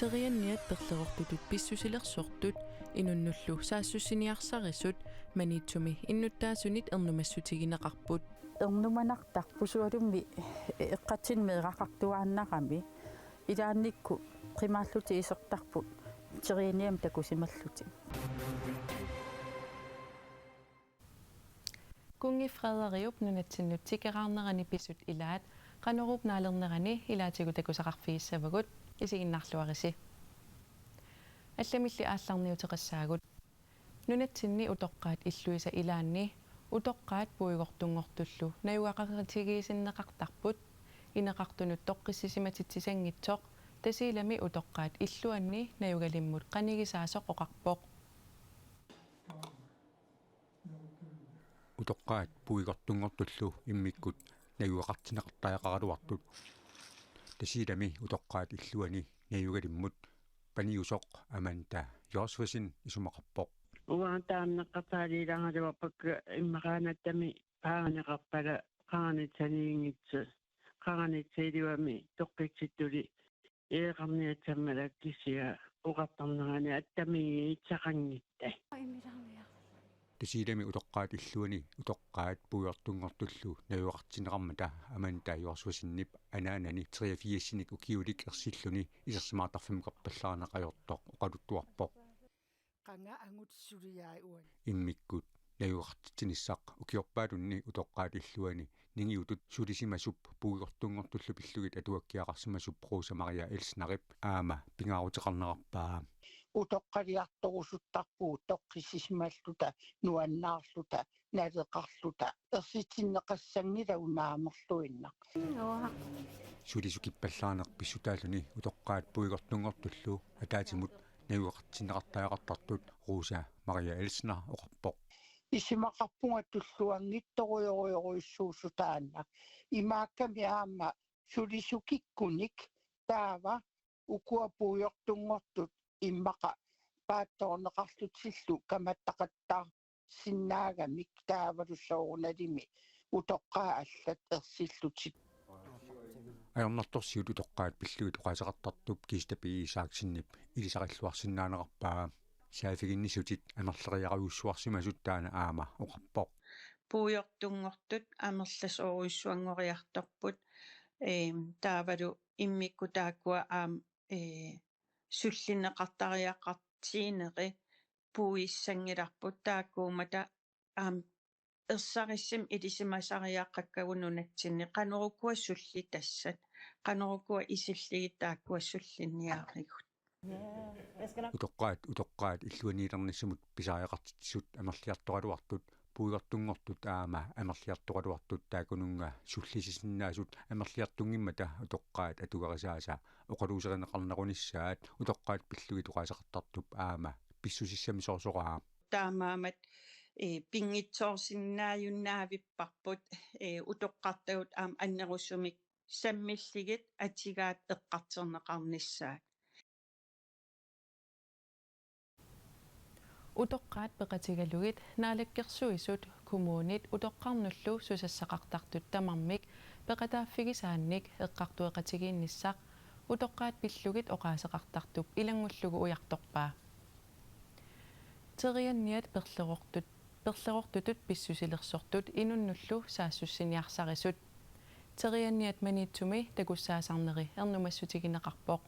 Terianniat perlerortutut pissusilersortut inunnullu saassustiniarsarissut maniitsumi innuttaasunit ernumassutigineqarput ernumanartarpusualummi eqqatinmeeqaqartuaannaqami ilaannikku qimaalluti isertarput terianniam takusimalluti Kungi Frederiup nunatsinut tikeraarnerani pisut ilaat qanurup naalernerani ilaatigu takusaqarfiissavagut isiginnarluarisi алламилли аалларниутеқассаагут нунатсинни утоққаат иллуиса илаанни утоққаат пуигортунгортуллу наюақақатигиисиннеқартарпут инеқартунут тоққиссисиматитсисангитсоқ тасилами утоққаат иллуанни наюгалиммут қанигисаасоқ оқарпоқ утоққаат пуигортунгортуллу иммиккут наюақартинеқартаяқаралуартут тасилами утоққаат иллуани наюгалиммут паниусоқ аманта йорсвасин исумақарпоқ уаантаамнеққартаалиилаангалуарпак иммақаанаттами пааганеқарпала қааганитсаниингитсу қааганитсаилуами тоққитситтули еэқарниатсаммалак кисиа уқартарнерани аттами итсақангитта тасилами утоққаат иллуани утоққаат пуйортунгортуллу наюақартинеқармата аманта йорсвасиннип анаанани 83-синик укиулик ерсиллуни исерсимаартарфимеқарпаллаарнеқajortoq оқалуттуарпоқ qanga angutsuliai uan иммиккут наюақартитсиниссақ укиорпаалунни утоққаат иллуани нингиутут сулисимасуп пуйортунгортуллу пиллугит атуаккиақарсимасуп Rosa Maria Elsnarup аама пингаарутеқарнеқарпаа утоққалиартугусуттарпуу тоққиссисималлута нуаннаарлута налеқарлута ерситиннеқассангилау наамерлуиннақ сулисукиппаллаарнеқ писсутаалуни утоққаат пуйгортунгортуллу атаатимут наюақартинеқартаяқартартут Rosa Maria Elsner оқарпоқ исимақарпунга туллуангитторуйоруйоруиссуусутаанна имаакками аама сулисукиккуник таава укуапуйортунгортут иммақа паатторнеқарлутсиллу каматтақаттаа синнаагамик таавалуссоорналими утоққаа аллат ерсиллутит аернарторсиут утоққаат пиллугит оқасеқартартуп кистапи исааксиннип илисақиллуарсинаанеқарпаа саафигиннисутит амерлериаруйуссуарсимасуттаана аама оқарпоқ пуйортунгортут амерлас оруйссуангориарторпут таавалу иммиккутааккуа аам суллинеқартариақартиинеқи пуиссангиларпут тааккуумата аам ерсариссим илисимасариааққаккагунунатсинни қанерукуа сулли тассат қанерукуа исиллигит тааккуа суллинниааригут утоққаат иллуаниилернассамут писариақартитсут амерлиарторалуартут пуигортунгортут аама амерлиарторалуартут таакунунга суллисисиннаасут амерлиартунгиммата утоққаат атугарисааса оқалуусеринеқарнеруниссаат утоққаат пиллугит оқасеқартартуп аама писсусиссами соорсораа таамаамат пингитсоорсиннааюннаавиппарпут утоққартагут аам аннеруссумик саммиллигит атигаат эққартернеқарниссаат утоққаат пеқатигалугит наалаккерсуисут коммуунит утоққарнуллу сусассақартартут тамармик пеқатааффигисаанник эққартуэқатигиинниссақ утоққаат пиллугит оқаасеқартартуп илангуллугу уярторпаа терианниат перлерортутут писсусилерсортут инуннуллу саассуссиниарсарисут терианниат маниитсуми такуссаасарнери ернумассутигинеқарпоқ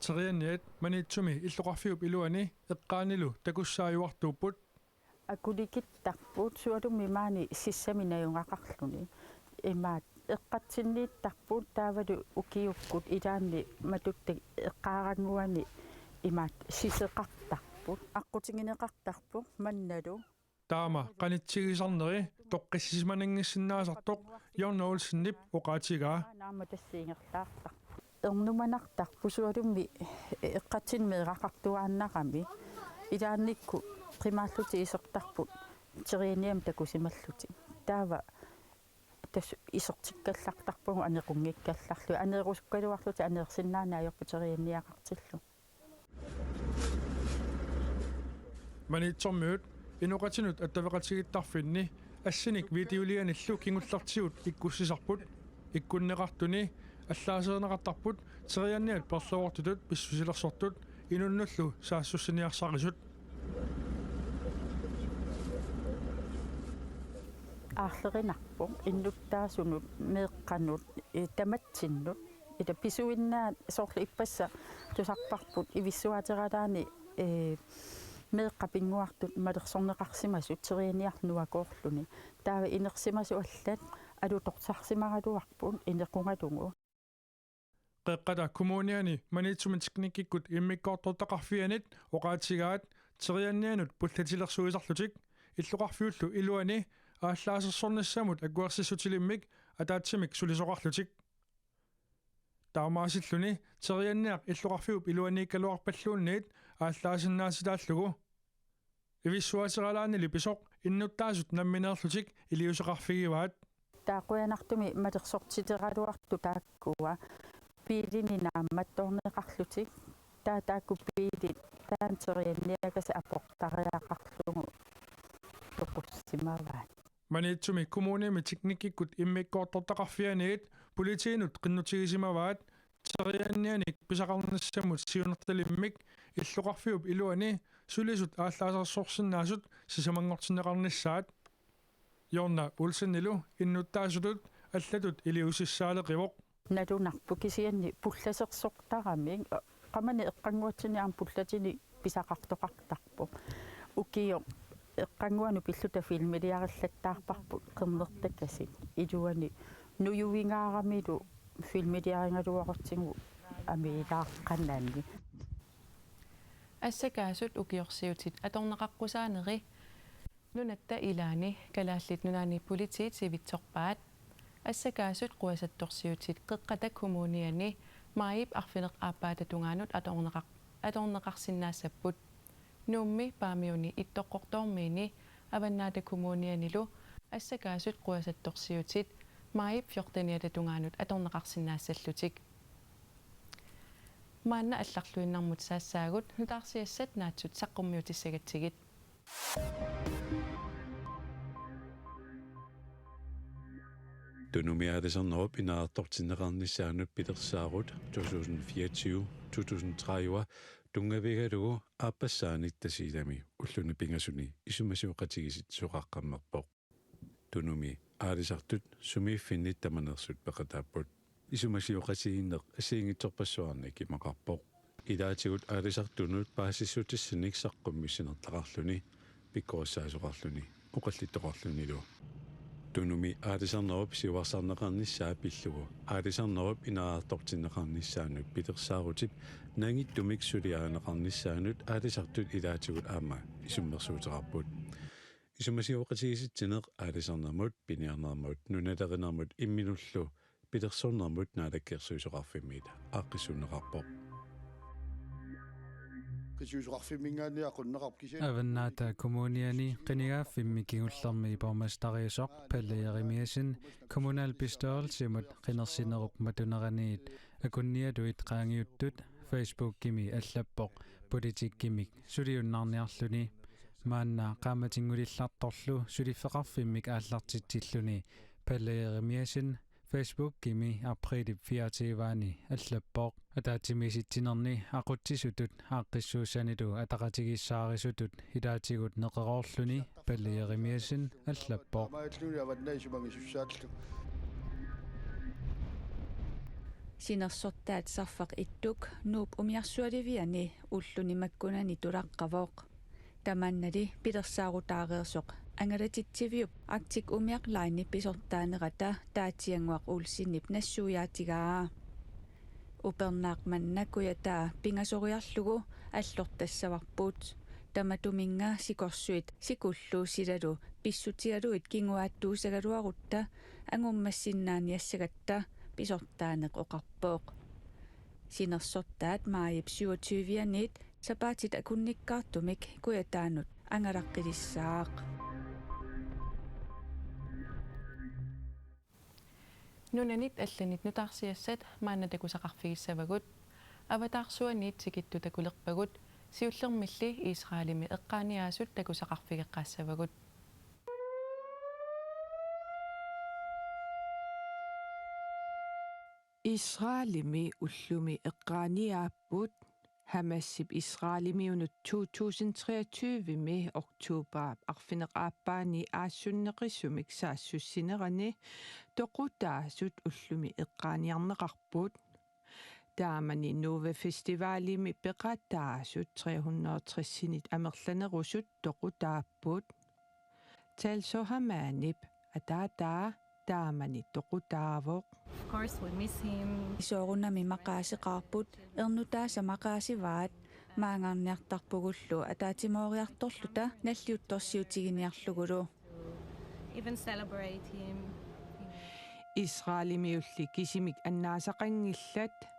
Terianniat manitsumi illoqarfiup iluani eqqaanilu takussaayuartuupput akulikittarpuut sualummi maani sissaminajungaqarluni imaat eqqatsinniittarpuut taavalu ukiukkut ilaanni matutte eqqaaranguani imaat siseqartarput aqutingineqartarpu mannalu taama qanitsigisarneri toqqissismanangissinnaasartoq yornaulsinnip oqaatigaa naamatassiingerlaartar ernumanartarpusualummi eqqatinmeeqaqartuaannaqami ilaannikku qimaalluti isertarput terianniam takusimalluti taava tas isertikkallartarpugu anequnngikkallarlu aneerusukkaluarluti aneersinnaanaayorpu terianniaqartillu manitsormiut inuqatinut attavaqatigittarfinni ассиник видеолианиллу кингуллартигут иккуссисарпут иккуннеқартуни аллаасернеқартарпут терианниат перлуортутут писсусилерсортут инуннуллу саассуссиниарсарисут аарлеринарпо иннуттаасунут меэққанут таматсиннут ита писуиннаат соорлу иппасса тусарпарпут ивиссуатералаани меэққапингуартут малерсорнеқарсимасут терианиарнуакоорлуни таава инерсимасу аллат алутортарсимаралуарпун инеқунгалугу qeqqata kommuniani manitsumi teknikkikut immikkoortortaqarfianit oqaatigaat teriannianut pullatilersuisarlutik illuqarfiullu iluani ааllaasерсорнissamut акуарсиссутилиммик атаатсимик сулисоқарлутик таамаасиллуни терианниақ иллуқарфиуп илуанииккалуарпаллуунниит ааллаасиннааситааллугу ивиссуасералаанили писоқ иннуттаасут намминеерлутик илиусеқарфигиваат таақуянартуми малерсортитералуарту тааккуа пиилини наамматторнеқарлутик таатаакку пиили таантерианниакаса апортариақарлугу тоқуссимаваат манитсуми коммуними teknikkikut иммиккоортортақарфианиит политиинут қиннутигисимаваат терианнианик писақарнассамут сиунерталиммик иллуқарфиуп илуани сулисут ааллаасерсорсиннаасут сисамангортинеқарниссаат Jonna Olsenillu innuttaasutut аллатут илиусиссаалеқивоқ налунарпу кисианни пулласерсортарамик qamani eqqanguatsiniarm pullatini pisaqartoqartarpu ukiyo eqqanguanu pilluta filmiliarillattaarparpu qernertakkasi iluani nuyuvingaaramilu filmiliaringaluaqortingu amiilaaqqannaanni ассакаасут укиорсиутит аторнеқаққусаанери нунатта илаани калааллит нунаани политиит сивитсорпаат ассакаасут қуасатторсиутит қеққата коммуниани маип арфинеқ аапаататунгаанут аторнеқарсиннаассаппут нуумми паамиуни иттоққортормиини аваннаата коммунианилу ассакаасут қуасатторсиутит маип фьортаниататунгаанут аторнеқарсиннаассаллутик маанна алларлуиннармут саассаагут нутаарсиассат наатсут саққуммиутиссагатсигит Tunumiatisarnerup inaartortinneqarnissaanut pitersaagut 2024-2030 tungavigalugu aappassaanit tasiilami ulluni pingasuni isumasiuqatigisit suqaqqammerpoq tunumi aalisartut sumiiffinnit tamanersut peqataapput isumasiuqatiginneq asiingitsorpassuarnik imaqarpoq ilaatigut aalisartunut paasissutissinik saqqummissinertaqarluni pikkorissaasuqarluni uqallittoqarlunilu tunumi aalisarnerup siuarsarneqarnissaa pillugu aalisarnerup inaartortinneqarnissaanut pitersaarutit nangittumik suliaaneqarnissaanut aalisartut ilaatigut aama isummersuuteqarput isumasiuqatigisittineq aalisarnermut piniarnermut nunalerinermut imminullu pitersornermut naalakkersuisoqarfimmiita aaqqissuneqarpoq аваннаата коммуниани qinigaaffimmi kingullermi ipormastariusoq palliarimiasin kommunal bestørelsимут qinersinerup matuneraniit akunniatuit qaangiuttut Facebook kimi allappoq politikkimik suliunnarniarluni maanna qaamatingulillartorlu suliffeqarfimmik aallartitsilluni palliarimiasin Facebook kimi april 24 allappoq атаатимиситсинерни ақутсисутут ааққиссуусаниду атақатигиссааrisutut хилаатигут неқерорлуни паллиеримиасин аллаппоо синерсортаат сарфақ иттук нууп умиарсуаливиани уллуни маккунани тулаққавооқ таманнали пилерсаарутаареерсоқ ангалатитсивиуп актик умиақ лайни писортаанерата таатиангуақ улсиннип нассуяатигаа упернаақманнакуятаа пингасориарлугу аллортассаварпут таматуминга сикорсуит сикуллуусилалу писсутигалуит кингуааттуусагалуарутта ангуммассиннааниассагатта писортаанеқ оқарпооқ синерсортаат маип 27-ианит сапаатит акунниккаартумик куятаанут ангалаққилиссаақ нунанит алланит нутаарсиассат маанатакусақарфигиссавагут аватаарсуаниит сикитту такулерпагут сиуллермилли Исраалими эққааниаасут такусақарфигеққаассавагут Israelimi ullumi eqqaaniaapput hamassip Israelimiunut 2023-mi oktober arfineqaappaani aassunneqissumik saassussinerani toqutaasut ullumi eqqaaniarneqarput taamani Nove Festivalimi peqataasut 360-sinit amerlanerusut toqutaapput talsohamaanip ataataa taamani toqutaavoq. Of course we miss him. Isoorunami maqaasiqarput ernutaasa maqaasivaat maangarniartarpugullu ataatimooriartorluta nalliuttorsiutiginiarlugulu. Even celebrate him. Israelimiulli kisimik annaasaqangillat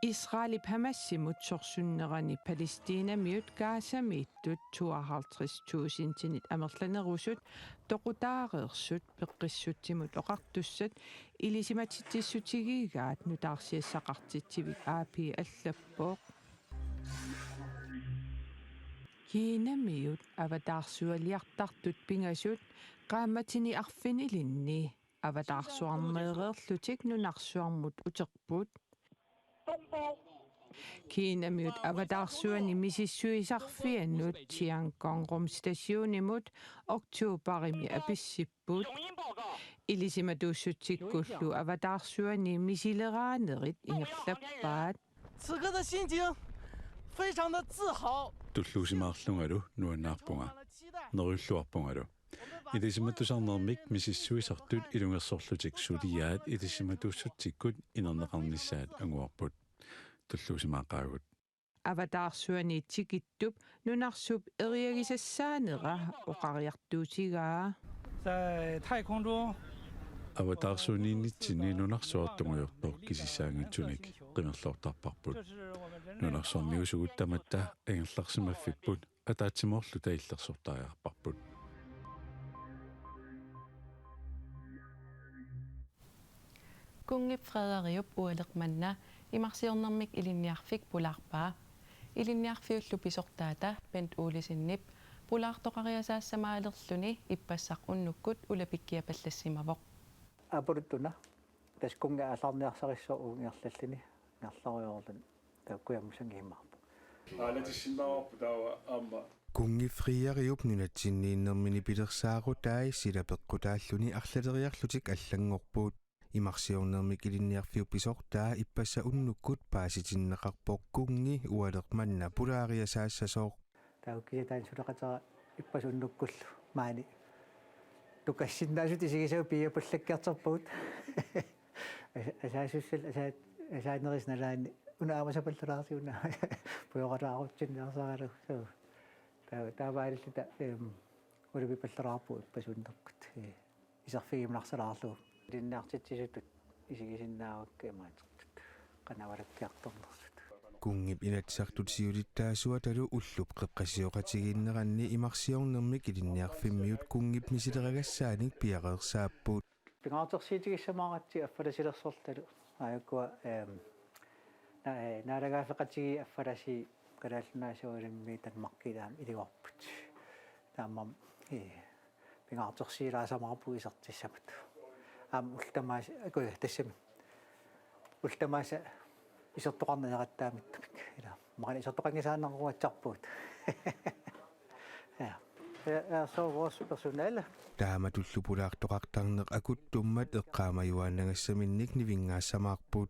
Israelip hamassimut sorsunnerani Palestiinamiut kaasamiittut 52,000-tinit amerlanerusut toqutaareersut peqqissutsimut oqartussat ilisimatitissutigiigaat nutaarsiassaqartitsivik aapi allappoq kiinamiut avataarsualiartartut pingasut qaammatini arfinilinni avataarsuarneereerlutik nunarsuarmut uterput kiinamiut avataarsuani misissuisarfiannut Tiangong stasiunimut oktuuparimi apissipput ilisimatuussutsikkullu avataarsuani misileraanеrit ingerlappaat 此刻的心情非常的自豪 tulluusimaarlungalu nuannaarpunga nerulluarpungalu ilisimatusarnermik misissuisartut ilungersorlutik suliaat ilisimatuussutsikut inerneqarnissaat anguarput tulluusimaaqaagut avataarsuani tikittup nunarsup eriagisassaanera oqariartuutigaa 在太空中 avataarsuuniinnitsini nunarsuartungujortoq kisissaangitsunik qimerluortarparput nunarsuarniusugut tamatta angerlarsimaffiput ataatsimorlu taillersortariarparput Kungip Frederiup ualeqmanna imarsiornermik ilinniarfik pularpaa ilinniarfiullu pisortaata pent uulisinnip pulaartoqariasaassamaaleerluni ippassaq unnukkut ulapikkiapallassimavoq апорутуна таскунга аларниарсариссоо унгерлаллини нарлариорлун таккуяммусангииммарпу алатиссиннаарпу таава аама Kungifriariup nunatsinniinnermini pilersaarutai silapekqutaalluni arlaleriarlutik allangorpuut imarsiornermik ilinniarfiu pisortaa ippassa unnukkut paasitinneqarpoq kungi ualeqmanna pulaariasaassasooq тауккиатаан сулеқатера иппас уннуккуллу маани тукассиннаасут исигисау пиапаллаккиартерпут асаасуссал асаанерис налаани унаамасапаллалаартиуна пуйоқалаарутсинниарсаралу таавааллита улупипаллараарпу иппасуннерпут исерфигимнарсалаарлу линнаартитсисутут исигисиннаавакка имаатертут канавалаккиарторнерсут Kungip inatsartut siulittaasuatalu ullup qeqqasioqatigiinneranni imarsiornermik ilinniarfimmiut kungip misileragassaanik piaqeersaappuut пингаартерсиитигиссамааратси аффаласилерсорталу аяккуа наалагаафеқатиги аффаласи калаалнаасуалимми танмаркилаам илигорпут тааммам пингаартерсиилаасамаарпу исертиссамат аам ултамаас акуя тассами ултамааса исертоқарнеэраттаамиттамик ила мaqani исертоқангисааннарруатсарпуут så vores personale taamatullu pulaartoqartarneq akuttummat eqqaamajуааннагасsamинник nivingaassamaarput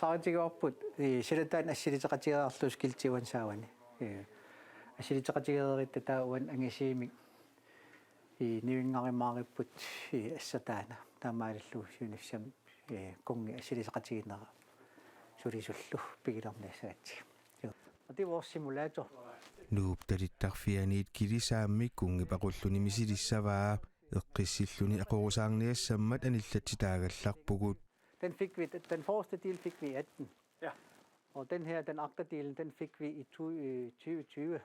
саатигорпут силатаан ассилитеқатигаарлус килтиван саавани ассилитеқатигееритта таауан ангисиимик нивингаримаариппут ассатаана таамааллу сюниссам конги ассилитеқатигиннера сулисуллу пигилернасаати det er vores simulator nuuptalittarfianiit kilisaamik kungip aqulluni misilissavaa eqqissilluni aqurusaarniassammat anillatsitaagallarpugut den fik vi den første del fik vi 18 ja og den her den andre delen den fik vi i 2020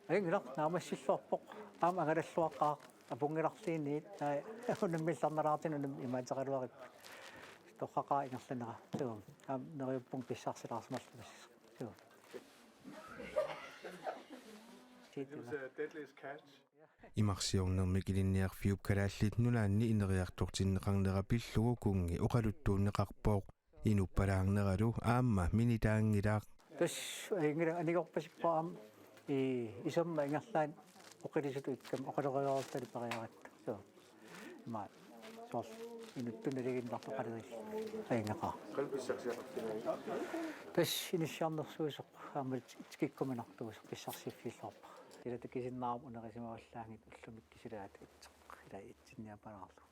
Engler naamassilluarpoq aama agallalluaqqaa apungilarliinniit unnammillarnalaatin imaataqaluarip toqqaqaa ingerlanera tuum neriuppung pissarsilaarsimallumas tuum imarsiornermik ilinniarfiup kalaallit nulaanni ineriartortinneqarnera pillugu kungi oqaluttuunneqarpooq Inupparaangneratu aamma minitaangilaq. Tas ingera anigorpasippaam isomma ingerlaan oqilisut ikkam oqaloqayortali pariarat. So ma so inuttunaliginlartu qalerill aingaqa. Tas inissarnersuusoq aamat tikikkumanartuus qissarsiffillarpa. Tilatakisinnaarum unerisimawallaangit ullumik kisilaat itseq ila itsinniapanarlu.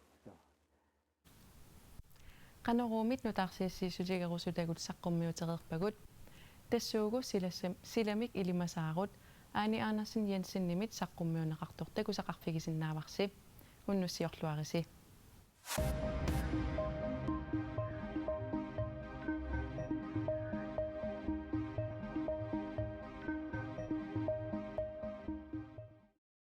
Qanorumit nutaarsiissiisutigerusutagut saqqummiutereerpagut tassuugu silamik ilimasaarut Aani Andersen Jensen nimit saqqummiuneqartortaku saqarfigisinnaavarsip unnussiorluarisi.